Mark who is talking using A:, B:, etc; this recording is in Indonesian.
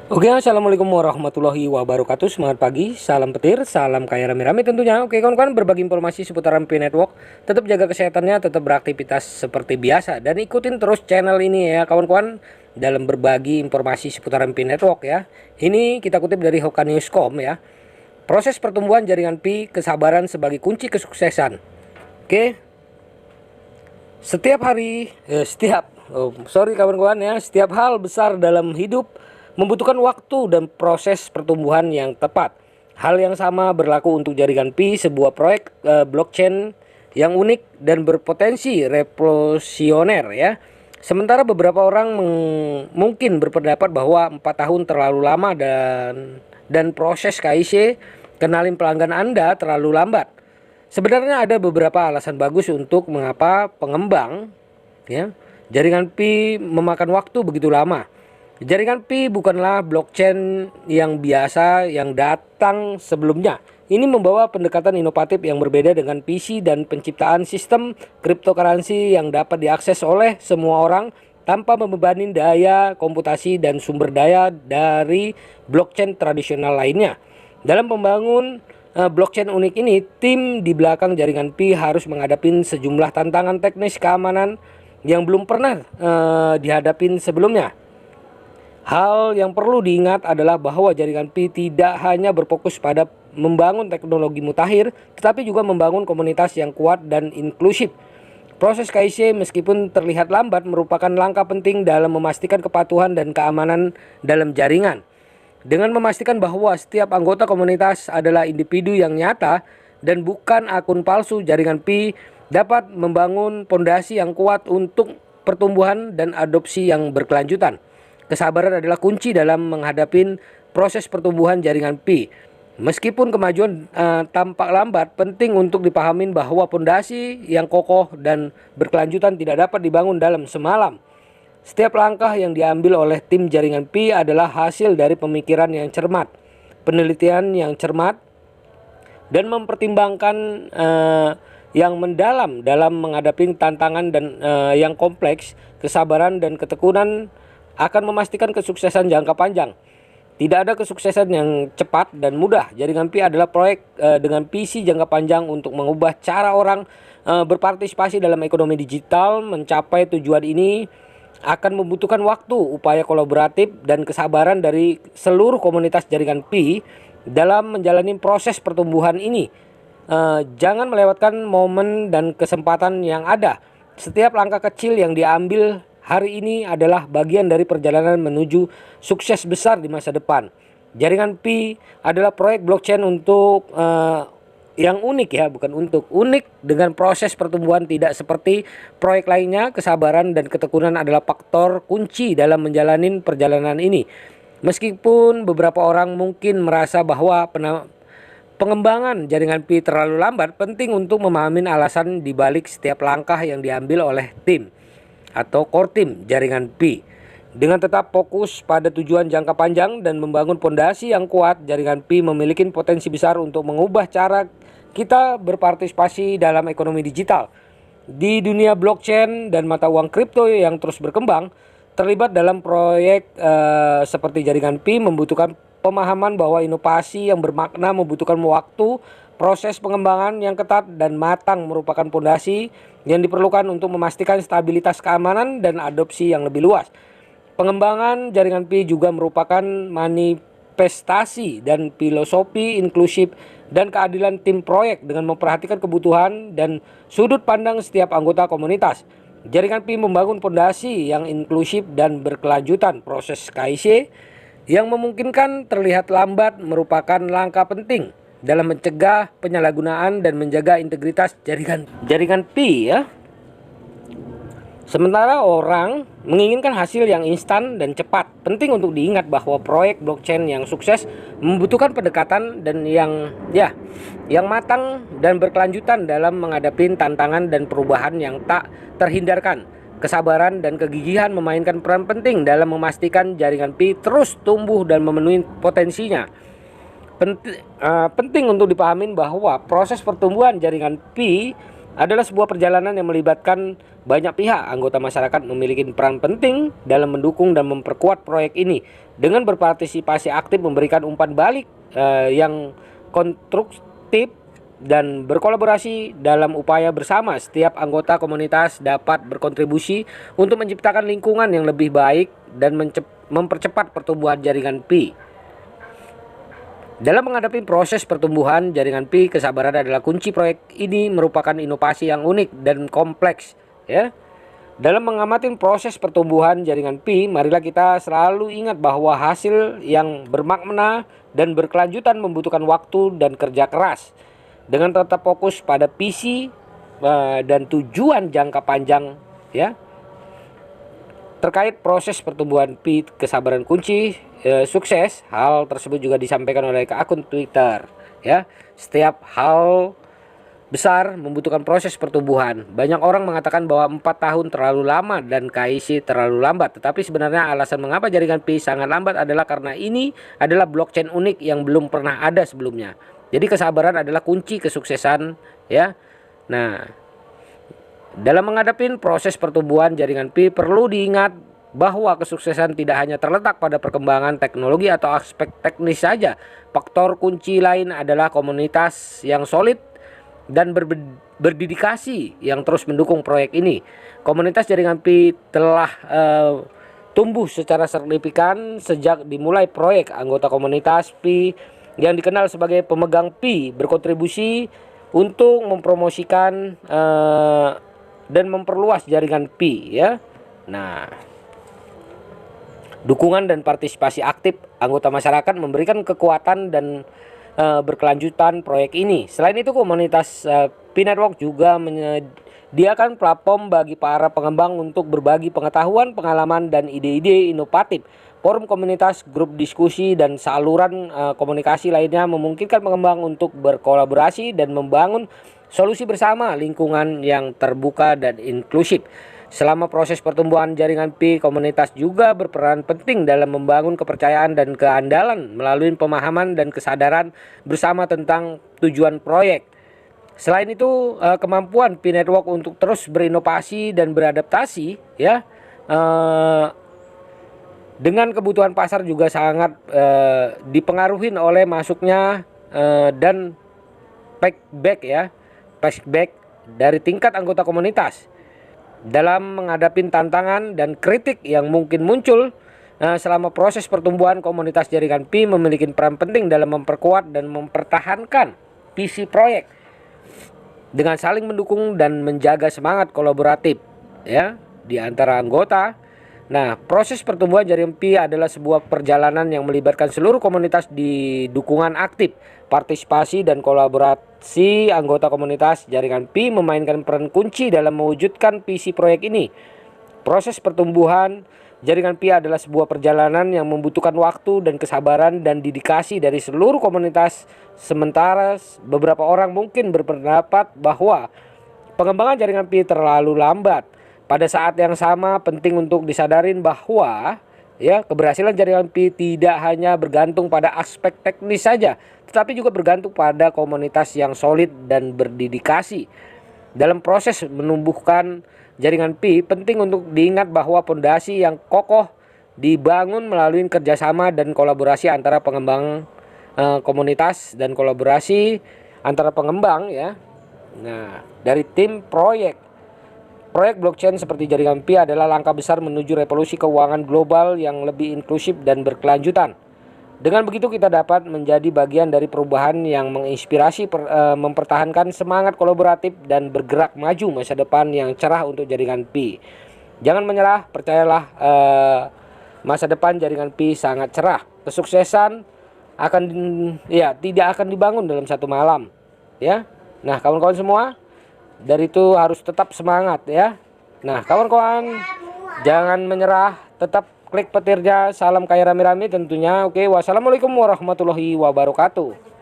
A: Oke, assalamualaikum warahmatullahi wabarakatuh. Semangat pagi, salam petir, salam kaya rame-rame tentunya. Oke kawan-kawan, berbagi informasi seputar P Network. Tetap jaga kesehatannya, tetap beraktivitas seperti biasa, dan ikutin terus channel ini ya kawan-kawan, dalam berbagi informasi seputar P Network ya. Ini kita kutip dari Hoka Newscom ya. Proses pertumbuhan jaringan pi, kesabaran sebagai kunci kesuksesan. Oke, setiap hal besar dalam hidup membutuhkan waktu dan proses pertumbuhan yang tepat. Hal yang sama berlaku untuk jaringan pi, sebuah proyek blockchain yang unik dan berpotensi revolusioner ya. Sementara beberapa orang mungkin berpendapat bahwa 4 tahun terlalu lama dan proses KIC kenalin pelanggan Anda terlalu lambat. Sebenarnya ada beberapa alasan bagus untuk mengapa pengembang ya jaringan pi memakan waktu begitu lama. Jaringan pi bukanlah blockchain yang biasa yang datang sebelumnya. Ini membawa pendekatan inovatif yang berbeda dengan PC dan penciptaan sistem cryptocurrency yang dapat diakses oleh semua orang tanpa membebani daya komputasi dan sumber daya dari blockchain tradisional lainnya. Dalam membangun blockchain unik ini, tim di belakang jaringan pi harus menghadapi sejumlah tantangan teknis keamanan yang belum pernah dihadapin sebelumnya. Hal yang perlu diingat adalah bahwa jaringan pi tidak hanya berfokus pada membangun teknologi mutakhir, tetapi juga membangun komunitas yang kuat dan inklusif. Proses KIC meskipun terlihat lambat merupakan langkah penting dalam memastikan kepatuhan dan keamanan dalam jaringan. Dengan memastikan bahwa setiap anggota komunitas adalah individu yang nyata dan bukan akun palsu, jaringan pi dapat membangun fondasi yang kuat untuk pertumbuhan dan adopsi yang berkelanjutan. Kesabaran adalah kunci dalam menghadapi proses pertumbuhan jaringan pi. Meskipun kemajuan tampak lambat, penting untuk dipahami bahwa fondasi yang kokoh dan berkelanjutan tidak dapat dibangun dalam semalam. Setiap langkah yang diambil oleh tim jaringan pi adalah hasil dari pemikiran yang cermat, penelitian yang cermat, dan mempertimbangkan yang mendalam dalam menghadapi tantangan dan yang kompleks. Kesabaran dan ketekunan akan memastikan kesuksesan jangka panjang. Tidak ada kesuksesan yang cepat dan mudah. Jaringan pi adalah proyek dengan visi jangka panjang untuk mengubah cara orang berpartisipasi dalam ekonomi digital. Mencapai tujuan ini akan membutuhkan waktu, upaya kolaboratif, dan kesabaran dari seluruh komunitas jaringan pi dalam menjalani proses pertumbuhan ini. Jangan melewatkan momen dan kesempatan yang ada. Setiap langkah kecil yang diambil hari ini adalah bagian dari perjalanan menuju sukses besar di masa depan. Jaringan pi adalah proyek blockchain untuk yang unik ya, bukan untuk unik dengan proses pertumbuhan tidak seperti proyek lainnya. Kesabaran dan ketekunan adalah faktor kunci dalam menjalani perjalanan ini. Meskipun beberapa orang mungkin merasa bahwa pengembangan jaringan pi terlalu lambat, penting untuk memahami alasan di balik setiap langkah yang diambil oleh tim atau core team jaringan pi. Dengan tetap fokus pada tujuan jangka panjang dan membangun fondasi yang kuat, jaringan pi memiliki potensi besar untuk mengubah cara kita berpartisipasi dalam ekonomi digital. Di dunia blockchain dan mata uang kripto yang terus berkembang, terlibat dalam proyek seperti jaringan pi membutuhkan pemahaman bahwa inovasi yang bermakna membutuhkan waktu. Proses pengembangan yang ketat dan matang merupakan fondasi yang diperlukan untuk memastikan stabilitas keamanan dan adopsi yang lebih luas. Pengembangan jaringan pi juga merupakan manifestasi dan filosofi inklusif dan keadilan tim proyek dengan memperhatikan kebutuhan dan sudut pandang setiap anggota komunitas. Jaringan pi membangun fondasi yang inklusif dan berkelanjutan. Proses KIC yang memungkinkan terlihat lambat merupakan langkah penting dalam mencegah penyalahgunaan dan menjaga integritas jaringan pi ya. Sementara orang menginginkan hasil yang instan dan cepat, penting untuk diingat bahwa proyek blockchain yang sukses membutuhkan pendekatan dan yang matang dan berkelanjutan dalam menghadapi tantangan dan perubahan yang tak terhindarkan. Kesabaran dan kegigihan memainkan peran penting dalam memastikan jaringan pi terus tumbuh dan memenuhi potensinya. Penting untuk dipahami bahwa proses pertumbuhan jaringan pi adalah sebuah perjalanan yang melibatkan banyak pihak anggota masyarakat memiliki peran penting dalam mendukung dan memperkuat proyek ini dengan berpartisipasi aktif, memberikan umpan balik yang konstruktif dan berkolaborasi dalam upaya bersama. Setiap anggota komunitas dapat berkontribusi untuk menciptakan lingkungan yang lebih baik dan mempercepat pertumbuhan jaringan Pi. Dalam menghadapi proses pertumbuhan jaringan Pi, kesabaran adalah kunci. Proyek ini merupakan inovasi yang unik dan kompleks, ya. Dalam mengamati proses pertumbuhan jaringan Pi, marilah kita selalu ingat bahwa hasil yang bermakna dan berkelanjutan membutuhkan waktu dan kerja keras. Dengan tetap fokus pada visi dan tujuan jangka panjang, ya. Terkait proses pertumbuhan Pi, kesabaran kunci sukses. Hal tersebut juga disampaikan oleh akun Twitter, ya. Setiap hal besar membutuhkan proses pertumbuhan. Banyak orang mengatakan bahwa 4 tahun terlalu lama dan KIC terlalu lambat. Tetapi sebenarnya alasan mengapa jaringan Pi sangat lambat adalah karena ini adalah blockchain unik yang belum pernah ada sebelumnya. Jadi kesabaran adalah kunci kesuksesan, ya. Nah, dalam menghadapi proses pertumbuhan jaringan Pi, perlu diingat bahwa kesuksesan tidak hanya terletak pada perkembangan teknologi atau aspek teknis saja. Faktor kunci lain adalah komunitas yang solid dan berdedikasi yang terus mendukung proyek ini. Komunitas jaringan Pi telah tumbuh secara signifikan sejak dimulai proyek. Anggota komunitas Pi yang dikenal sebagai pemegang Pi berkontribusi untuk mempromosikan dan memperluas jaringan Pi, ya. Nah, dukungan dan partisipasi aktif anggota masyarakat memberikan kekuatan dan berkelanjutan proyek ini. Selain itu, komunitas Pi Network juga menyediakan platform bagi para pengembang untuk berbagi pengetahuan, pengalaman, dan ide-ide inovatif. Forum komunitas, grup diskusi, dan saluran komunikasi lainnya memungkinkan pengembang untuk berkolaborasi dan membangun solusi bersama. Lingkungan yang terbuka dan inklusif. Selama proses pertumbuhan jaringan Pi, komunitas juga berperan penting dalam membangun kepercayaan dan keandalan melalui pemahaman dan kesadaran bersama tentang tujuan proyek. Selain itu, kemampuan Pi Network untuk terus berinovasi dan beradaptasi, ya, dengan kebutuhan pasar juga sangat dipengaruhi oleh masuknya dan feedback dari tingkat anggota komunitas. Dalam menghadapi tantangan dan kritik yang mungkin muncul selama proses pertumbuhan, komunitas jaringan Pi memiliki peran penting dalam memperkuat dan mempertahankan visi proyek dengan saling mendukung dan menjaga semangat kolaboratif, ya, di antara anggota. Nah, proses pertumbuhan jaringan Pi adalah sebuah perjalanan yang melibatkan seluruh komunitas di dukungan aktif, partisipasi, dan kolaborasi anggota komunitas jaringan Pi memainkan peran kunci dalam mewujudkan visi proyek ini. Proses pertumbuhan jaringan Pi adalah sebuah perjalanan yang membutuhkan waktu dan kesabaran dan dedikasi dari seluruh komunitas. Sementara beberapa orang mungkin berpendapat bahwa pengembangan jaringan Pi terlalu lambat. Pada saat yang sama, penting untuk disadarin bahwa, ya, keberhasilan jaringan Pi tidak hanya bergantung pada aspek teknis saja, tetapi juga bergantung pada komunitas yang solid dan berdedikasi. Dalam proses menumbuhkan jaringan Pi, penting untuk diingat bahwa fondasi yang kokoh dibangun melalui kerjasama dan kolaborasi antara pengembang komunitas dan kolaborasi antara pengembang, ya. Nah, dari tim proyek. Proyek blockchain seperti jaringan Pi adalah langkah besar menuju revolusi keuangan global yang lebih inklusif dan berkelanjutan. Dengan begitu, kita dapat menjadi bagian dari perubahan yang menginspirasi, mempertahankan semangat kolaboratif, dan bergerak maju masa depan yang cerah untuk jaringan Pi. Jangan menyerah, percayalah, masa depan jaringan Pi sangat cerah. Kesuksesan tidak akan dibangun dalam satu malam, ya. Nah, kawan-kawan semua, dari itu harus tetap semangat, ya. Nah, kawan-kawan, jangan menyerah, tetap klik petirnya. Salam kaya rame-rame tentunya. Oke, wassalamualaikum warahmatullahi wabarakatuh.